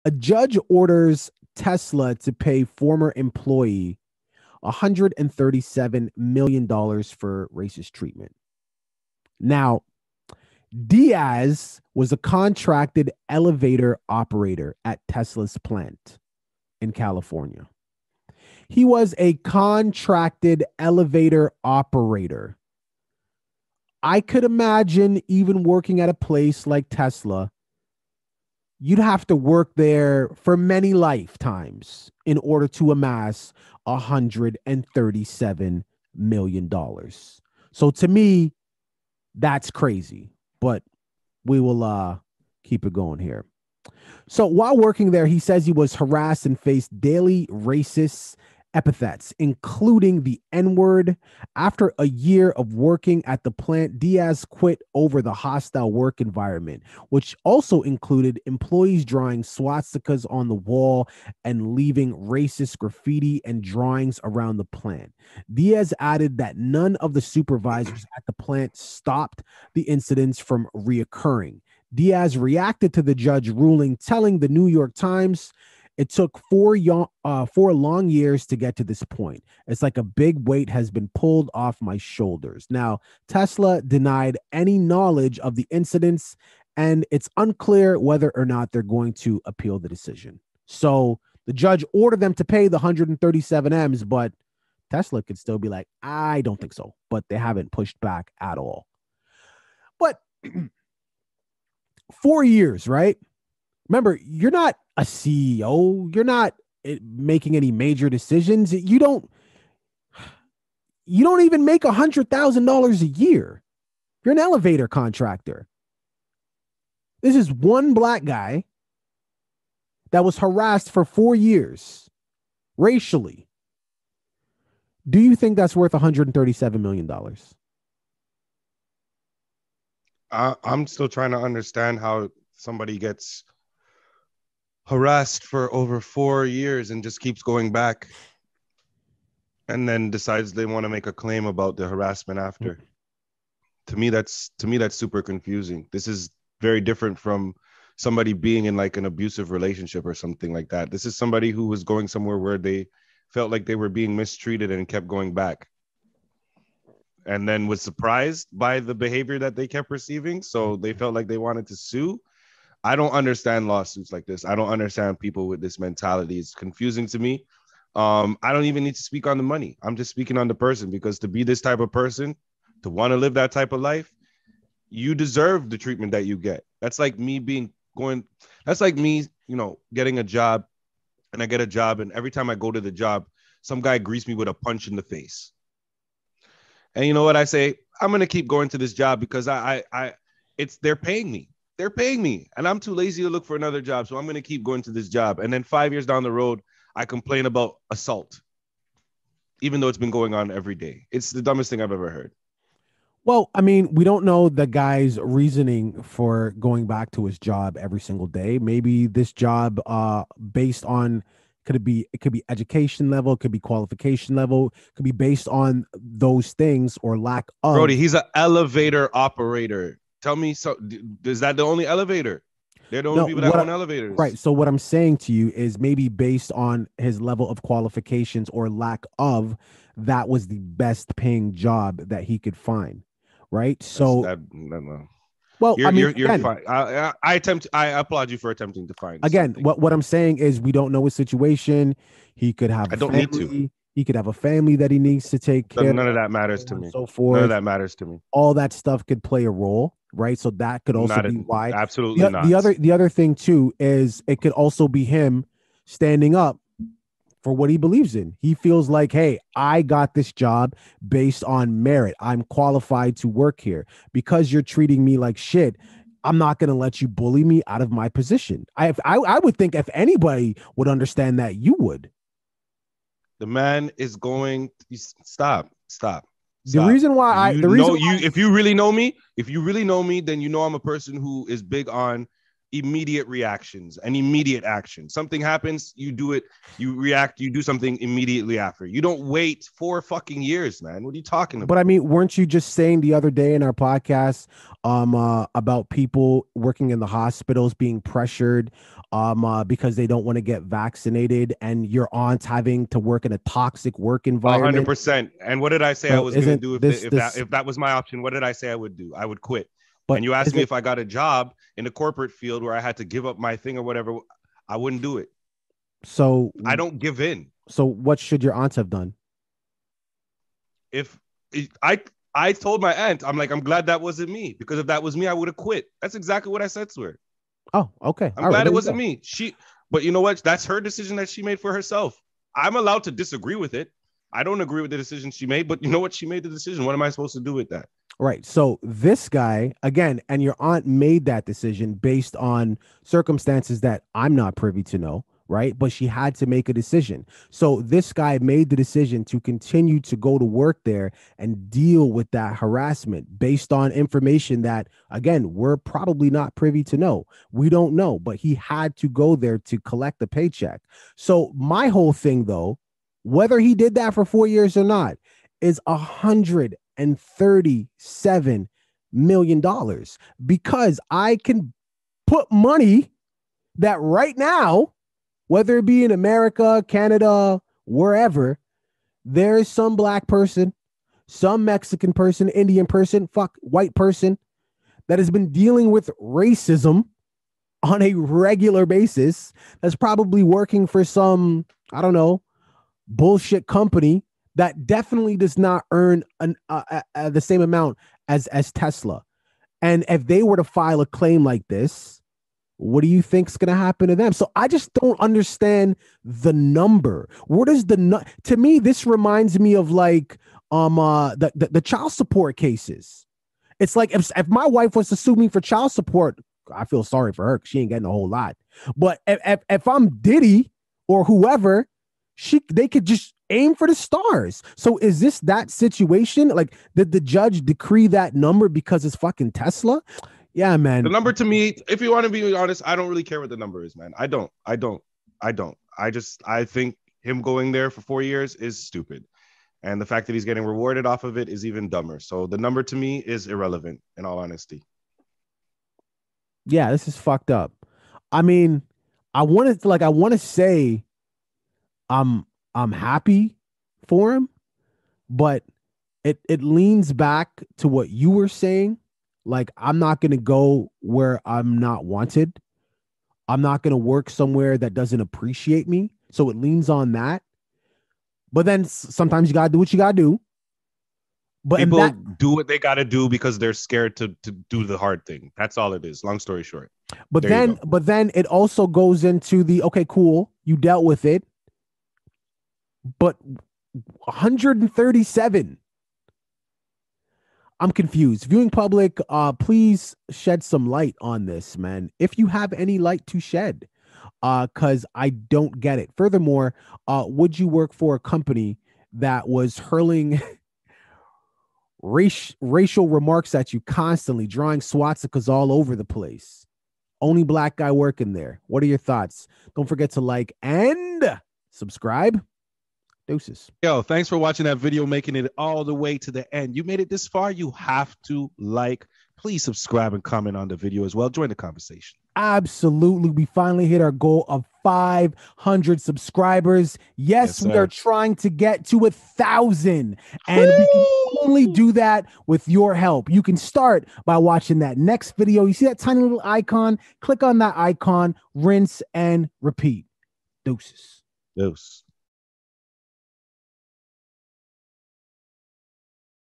A judge orders Tesla to pay former employee $137 million for racist treatment. Now, Diaz was a contracted elevator operator at Tesla's plant in California. He was a contracted elevator operator. I could imagine even working at a place like Tesla, you'd have to work there for many lifetimes in order to amass $137 million. So to me, that's crazy, but we will keep it going here. So while working there, he says he was harassed and faced daily racist epithets, including the N-word. After a year of working at the plant, Diaz quit over the hostile work environment, which also included employees drawing swastikas on the wall and leaving racist graffiti and drawings around the plant. Diaz added that none of the supervisors at the plant stopped the incidents from reoccurring. Diaz reacted to the judge ruling, telling the New York Times, "It took 4 long years to get to this point. It's like a big weight has been pulled off my shoulders." Now, Tesla denied any knowledge of the incidents, and it's unclear whether or not they're going to appeal the decision. So the judge ordered them to pay the 137 M's, but Tesla could still be like, "I don't think so." But they haven't pushed back at all. But 4 years, right? Remember, you're not a CEO. You're not making any major decisions. You don't even make $100,000 a year. You're an elevator contractor. This is one black guy that was harassed for 4 years racially. Do you think that's worth $137 million? I'm still trying to understand how somebody gets harassed for over 4 years and just keeps going back and then decides they want to make a claim about the harassment after. To me, that's super confusing. This is very different from somebody being in like an abusive relationship or something like that. This is somebody who was going somewhere where they felt like they were being mistreated and kept going back, and then was surprised by the behavior that they kept receiving. So they felt like they wanted to sue. I don't understand lawsuits like this. I don't understand people with this mentality. It's confusing to me. I don't even need to speak on the money. I'm just speaking on the person, because to be this type of person, to want to live that type of life, you deserve the treatment that you get. That's like me getting a job, and I get a job, and every time I go to the job, some guy greets me with a punch in the face. And you know what I say? I'm going to keep going to this job because they're paying me. They're paying me, and I'm too lazy to look for another job. So I'm going to keep going to this job. And then 5 years down the road, I complain about assault, even though it's been going on every day. It's the dumbest thing I've ever heard. Well, I mean, we don't know the guy's reasoning for going back to his job every single day. Maybe this job, based on, it could be education level, it could be qualification level, it could be based on those things or lack of. Brody, he's an elevator operator. Tell me, so is that the only elevator? They're the only people that own elevators. Right. So what I'm saying to you is maybe based on his level of qualifications or lack of, that was the best paying job that he could find. Right. So, well, you're fine. I applaud you for attempting to find again, something. what I'm saying is we don't know his situation. He could have I don't need to. He could have a family that he needs to take care of. None of that matters to me. So forth. None of that matters to me. All that stuff could play a role, right? So that could also be why. Absolutely not. The other thing too is it could also be him standing up for what he believes in. He feels like, hey, I got this job based on merit. I'm qualified to work here. Because you're treating me like shit, I'm not going to let you bully me out of my position. I would think if anybody would understand that, you would. The man is going. Stop. The reason why if you really know me, then you know I'm a person who is big on immediate reactions and immediate action. Something happens, you do it, you react, you do something immediately after. You don't wait 4 fucking years, man. What are you talking about? But I mean, weren't you just saying the other day in our podcast about people working in the hospitals being pressured because they don't want to get vaccinated, and your aunt's having to work in a toxic work environment? 100%. And what did I say I So was going to do this if that was my option? What did I say I would do? I would quit. but And you asked me isn't if I got a job in the corporate field where I had to give up my thing or whatever, I wouldn't do it. so I don't give in. so what should your aunts have done? If I told my aunt, I'm like, I'm glad that wasn't me, because if that was me, I would have quit. That's exactly what I said to her. Oh, okay. I'm glad it wasn't me. But you know what? That's her decision that she made for herself. I'm allowed to disagree with it. I don't agree with the decision she made, but you know what? She made the decision. What am I supposed to do with that? Right. So this guy, again, and your aunt made that decision based on circumstances that I'm not privy to know, right? But she had to make a decision. So this guy made the decision to continue to go to work there and deal with that harassment based on information that, again, we're probably not privy to know. We don't know, but he had to go there to collect the paycheck. So my whole thing, though, whether he did that for 4 years or not, is $137 million, because I can put money that right now, whether it be in America, Canada, wherever, there's some black person, some Mexican person, Indian person, white person that has been dealing with racism on a regular basis, that's probably working for some, I don't know, bullshit company that definitely does not earn the same amount as Tesla. And if they were to file a claim like this, what do you think's going to happen to them? So I just don't understand the number. What is to me, this reminds me of like the child support cases. It's like if my wife was to sue me for child support, I feel sorry for her because she ain't getting a whole lot. But if I'm Diddy or whoever, they could just aim for the stars. So is this that situation? Like, did the judge decree that number because it's fucking Tesla? Yeah, man. The number, to me, if you want to be honest, I don't really care what the number is, man. I don't. I think him going there for 4 years is stupid. And the fact that he's getting rewarded off of it is even dumber. So the number to me is irrelevant, in all honesty. Yeah, this is fucked up. I mean, I want to say I'm happy for him, but it leans back to what you were saying. Like, I'm not going to go where I'm not wanted. I'm not going to work somewhere that doesn't appreciate me. So it leans on that. But then sometimes you got to do what you got to do. But people do what they got to do because they're scared to do the hard thing. That's all it is. Long story short. But then it also goes into the, okay, cool, you dealt with it. But 137. I'm confused. Viewing public, please shed some light on this, man. If you have any light to shed, because I don't get it. Furthermore, would you work for a company that was hurling racial remarks at you constantly, drawing swastikas all over the place? Only black guy working there. What are your thoughts? Don't forget to like and subscribe. Deuces. Yo, thanks for watching that video, making it all the way to the end. You made it this far, you have to like. Please subscribe and comment on the video as well. Join the conversation. Absolutely. We finally hit our goal of 500 subscribers. Yes, we are trying to get to 1,000. And we can only do that with your help. You can start by watching that next video. You see that tiny little icon? Click on that icon, rinse and repeat. Deuces. Deuce.